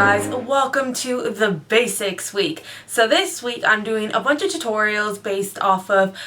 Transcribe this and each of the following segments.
guys, welcome to the basics week. So this week I'm doing a bunch of tutorials based off of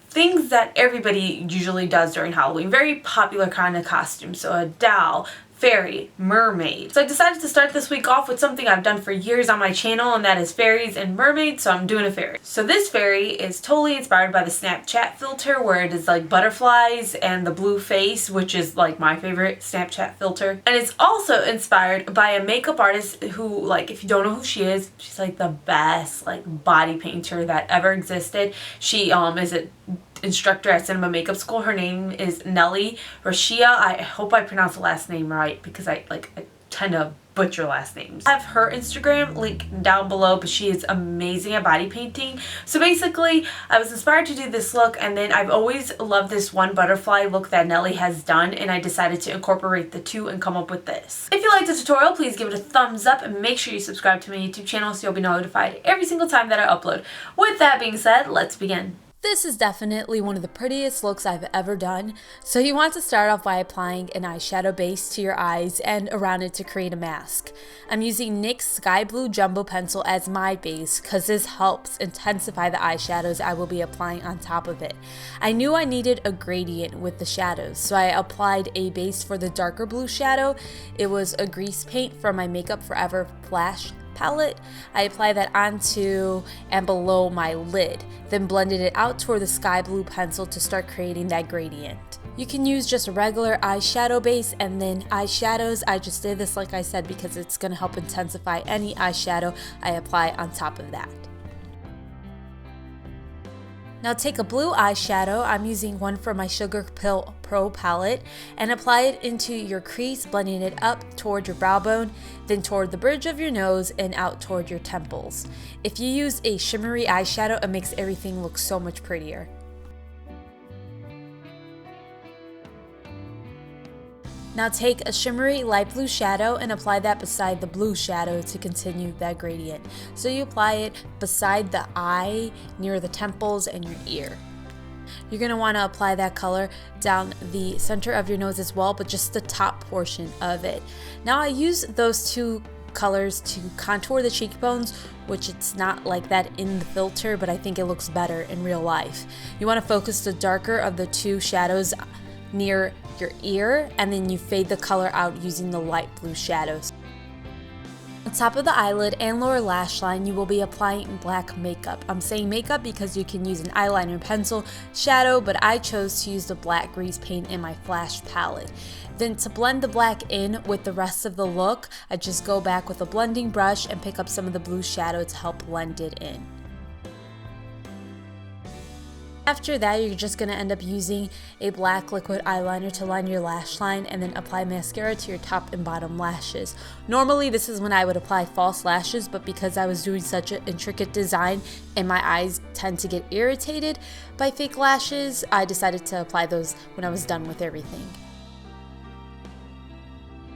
things that everybody usually does during Halloween. Very popular kind of costumes. So a doll, fairy, mermaid. So I decided to start this week off with something I've done for years on my channel, and that is fairies and mermaids, so I'm doing a fairy. So this fairy is totally inspired by the Snapchat filter, where it is like butterflies and the blue face, which is like my favorite Snapchat filter. And it's also inspired by a makeup artist who, like, if you don't know who she is, she's like the best like body painter that ever existed. She is a instructor at cinema makeup school. Her name is Nelly Rashia. I hope I pronounced the last name right because I tend to butcher last names. I have her Instagram link down below, but she is amazing at body painting. So basically I was inspired to do this look, and then I've always loved this one butterfly look that Nelly has done, and I decided to incorporate the two and come up with this. If you liked the tutorial, please give it a thumbs up and make sure you subscribe to my YouTube channel so you'll be notified every single time that I upload. With that being said, let's begin. This is definitely one of the prettiest looks I've ever done, so you want to start off by applying an eyeshadow base to your eyes and around it to create a mask. I'm using NYX Sky Blue Jumbo Pencil as my base because this helps intensify the eyeshadows I will be applying on top of it. I knew I needed a gradient with the shadows, so I applied a base for the darker blue shadow. It was a grease paint from my Makeup Forever Flash palette. I applied that onto and below my lid, then blended it out toward the sky blue pencil to start creating that gradient. You can use just a regular eyeshadow base and then eyeshadows. I just did this, like I said, because it's going to help intensify any eyeshadow I apply on top of that. Now take a blue eyeshadow, I'm using one from my Sugarpill Pro palette, and apply it into your crease, blending it up toward your brow bone, then toward the bridge of your nose and out toward your temples. If you use a shimmery eyeshadow, it makes everything look so much prettier. Now take a shimmery light blue shadow and apply that beside the blue shadow to continue that gradient. So you apply it beside the eye, near the temples and your ear. You're going to want to apply that color down the center of your nose as well, but just the top portion of it. Now I use those two colors to contour the cheekbones, which it's not like that in the filter, but I think it looks better in real life. You want to focus the darker of the two shadows near your ear, and then you fade the color out using the light blue shadows. On top of the eyelid and lower lash line, you will be applying black makeup. I'm saying makeup because you can use an eyeliner, pencil, shadow, but I chose to use the black grease paint in my Flash palette. Then to blend the black in with the rest of the look, I just go back with a blending brush and pick up some of the blue shadow to help blend it in. After that, you're just going to end up using a black liquid eyeliner to line your lash line and then apply mascara to your top and bottom lashes. Normally this is when I would apply false lashes, but because I was doing such an intricate design and my eyes tend to get irritated by fake lashes, I decided to apply those when I was done with everything.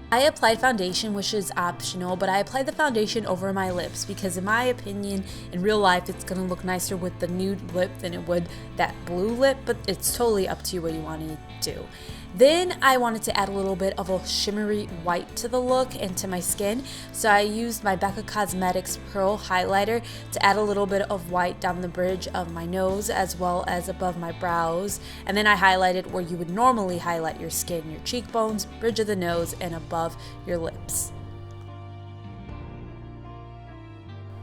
I applied foundation, which is optional, but I applied the foundation over my lips because in my opinion, in real life, it's going to look nicer with the nude lip than it would that blue lip, but it's totally up to you what you want to do. Then I wanted to add a little bit of a shimmery white to the look and to my skin, so I used my Becca Cosmetics Pearl highlighter to add a little bit of white down the bridge of my nose as well as above my brows, and then I highlighted where you would normally highlight your skin, your cheekbones, bridge of the nose, and above your lips.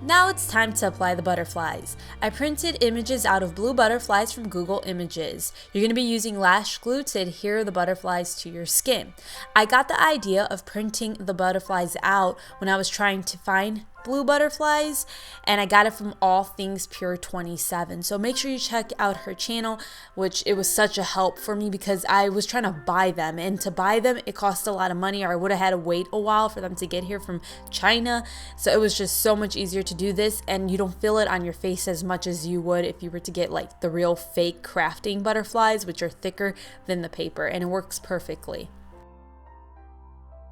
Now it's time to apply the butterflies. I printed images out of blue butterflies from Google Images. You're going to be using lash glue to adhere the butterflies to your skin. I got the idea of printing the butterflies out when I was trying to find blue butterflies, and I got it from All Things Pure 27. So make sure you check out her channel, which it was such a help for me because I was trying to buy them, and to buy them it cost a lot of money, or I would have had to wait a while for them to get here from China. So it was just so much easier to do this, and you don't feel it on your face as much as you would if you were to get like the real fake crafting butterflies, which are thicker than the paper, and it works perfectly.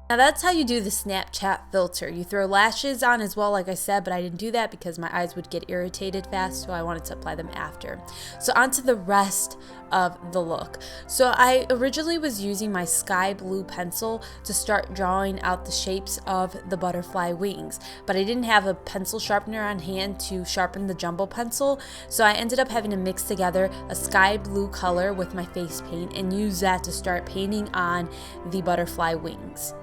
Now that's how you do the Snapchat filter. You throw lashes on as well, like I said, but I didn't do that because my eyes would get irritated fast, so I wanted to apply them after. So onto the rest of the look. So I originally was using my sky blue pencil to start drawing out the shapes of the butterfly wings, but I didn't have a pencil sharpener on hand to sharpen the jumbo pencil, so I ended up having to mix together a sky blue color with my face paint and use that to start painting on the butterfly wings.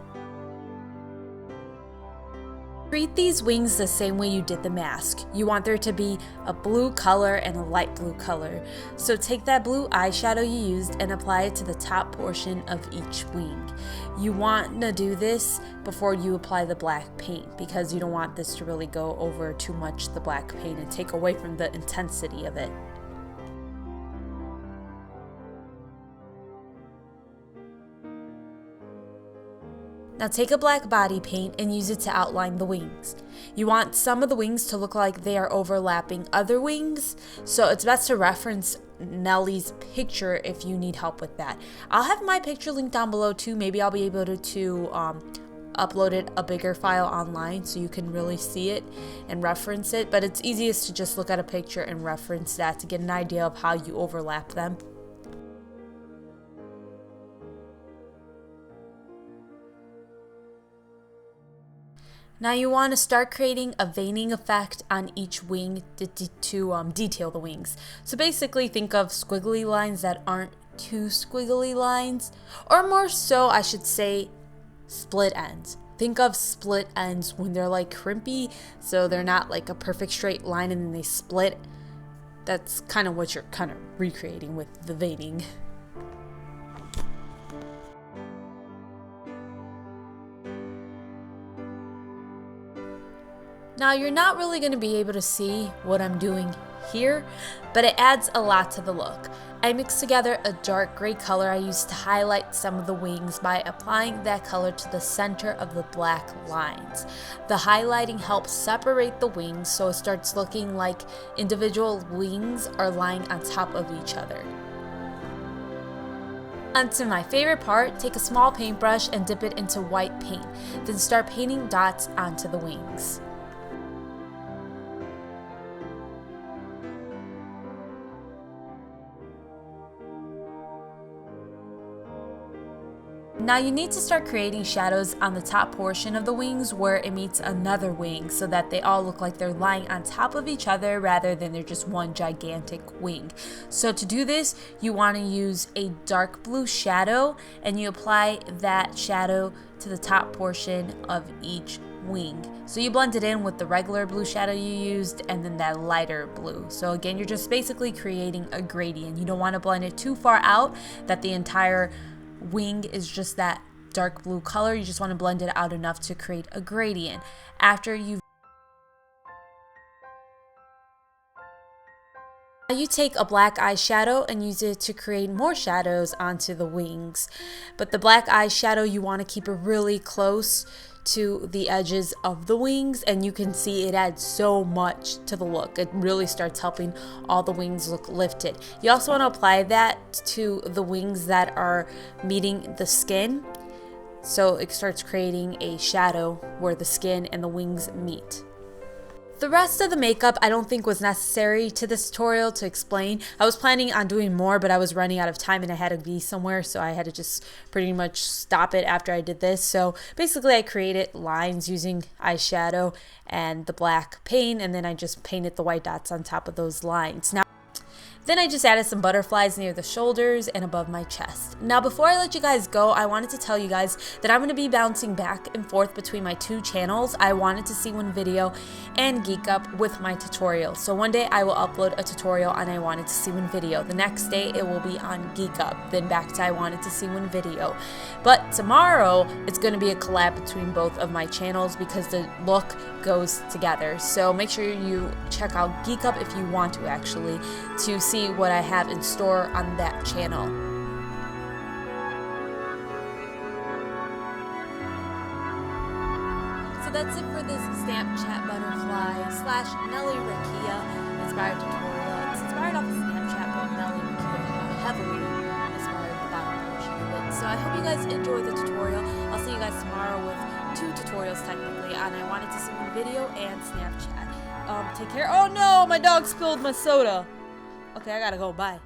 Treat these wings the same way you did the mask. You want there to be a blue color and a light blue color. So take that blue eyeshadow you used and apply it to the top portion of each wing. You want to do this before you apply the black paint because you don't want this to really go over too much the black paint and take away from the intensity of it. Now take a black body paint and use it to outline the wings. You want some of the wings to look like they are overlapping other wings, so it's best to reference Nellie's picture if you need help with that. I'll have my picture linked down below too. Maybe I'll be able to upload it a bigger file online so you can really see it and reference it, but it's easiest to just look at a picture and reference that to get an idea of how you overlap them. Now you want to start creating a veining effect on each wing to detail the wings. So basically think of squiggly lines that aren't too squiggly lines, or more so I should say split ends. Think of split ends when they're like crimpy, so they're not like a perfect straight line and then they split. That's kind of what you're kind of recreating with the veining. Now you're not really going to be able to see what I'm doing here, but it adds a lot to the look. I mixed together a dark gray color I used to highlight some of the wings by applying that color to the center of the black lines. The highlighting helps separate the wings so it starts looking like individual wings are lying on top of each other. Onto my favorite part, take a small paintbrush and dip it into white paint, then start painting dots onto the wings. Now you need to start creating shadows on the top portion of the wings where it meets another wing so that they all look like they're lying on top of each other rather than they're just one gigantic wing. So to do this, you want to use a dark blue shadow and you apply that shadow to the top portion of each wing. So you blend it in with the regular blue shadow you used and then that lighter blue. So again, you're just basically creating a gradient. You don't want to blend it too far out that the entire wing is just that dark blue color. You just want to blend it out enough to create a gradient. After you take a black eyeshadow and use it to create more shadows onto the wings. But the black eyeshadow, you want to keep it really close to the edges of the wings, and you can see it adds so much to the look. It really starts helping all the wings look lifted. You also want to apply that to the wings that are meeting the skin, so it starts creating a shadow where the skin and the wings meet. The rest of the makeup I don't think was necessary to this tutorial to explain. I was planning on doing more, but I was running out of time and I had to be somewhere, so I had to just pretty much stop it after I did this. So basically I created lines using eyeshadow and the black paint, and then I just painted the white dots on top of those lines. Then I just added some butterflies near the shoulders and above my chest. Now before I let you guys go, I wanted to tell you guys that I'm going to be bouncing back and forth between my two channels. I wanted to see one video and Geek Up with my tutorial. So one day I will upload a tutorial on I wanted to see one video. The next day it will be on Geek Up. Then back to I wanted to see one video. But tomorrow it's going to be a collab between both of my channels because the look goes together. So make sure you check out Geek Up if you want to actually to see what I have in store on that channel. So that's it for this Snapchat butterfly / Nelly Rakia inspired tutorial. It's inspired off of Snapchat, but Nelly Rakia heavily inspired the bottom portion of it. So I hope you guys enjoyed the tutorial. I'll see you guys tomorrow and I wanted to save the video and Snapchat. Take care. Oh no, my dog spilled my soda. Okay, I gotta go. Bye.